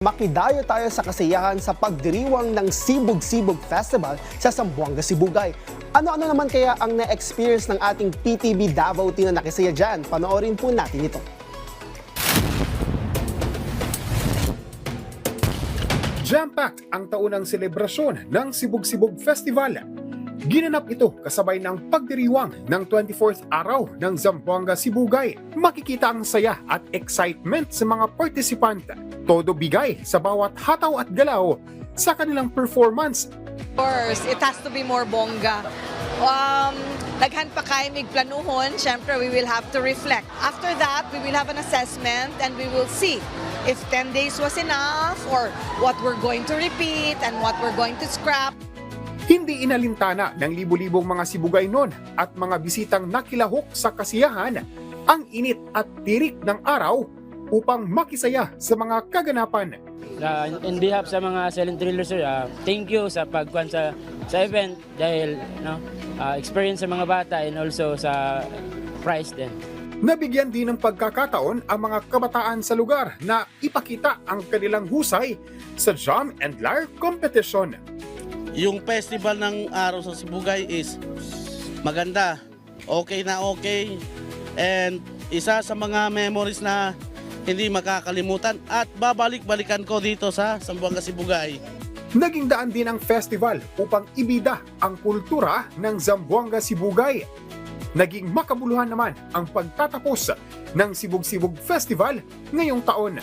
Makidayo tayo sa kasiyahan sa pagdiriwang ng Sibug-Sibug Festival sa Zamboanga, Sibugay. Ano-ano naman kaya ang na-experience ng ating PTV Davao team na nakisaya dyan? Panoorin po natin ito. Jam-packed ang taunang selebrasyon ng Sibug-Sibug Festival. Ginanap ito kasabay ng pagdiriwang ng 24th araw ng Zamboanga, Sibugay. Makikita ang saya at excitement sa mga partisipante. Todo bigay sa bawat hataw at galaw sa kanilang performance. Of course, it has to be more bongga. Daghan pa kayo migplanuhon, syempre we will have to reflect. After that, we will have an assessment and we will see if 10 days was enough or what we're going to repeat and what we're going to scrap. Hindi inalintana ng libu-libong mga Sibugay noon at mga bisitang nakilahok sa kasiyahan ang init at tirik ng araw upang makisaya sa mga kaganapan. In behalf sa mga silent thrillers, sir, thank you sa pagkuhan sa event dahil experience sa mga bata and also sa prize din. Nabigyan din ng pagkakataon ang mga kabataan sa lugar na ipakita ang kanilang husay sa Jam and Lyre competition. Yung festival ng araw sa Sibugay is maganda, okay na okay, and isa sa mga memories na hindi makakalimutan at babalik-balikan ko dito sa Zamboanga, Sibugay. Naging daan din ang festival upang ibida ang kultura ng Zamboanga, Sibugay. Naging makabuluhan naman ang pagtatapos ng Sibug-Sibug Festival ngayong taon.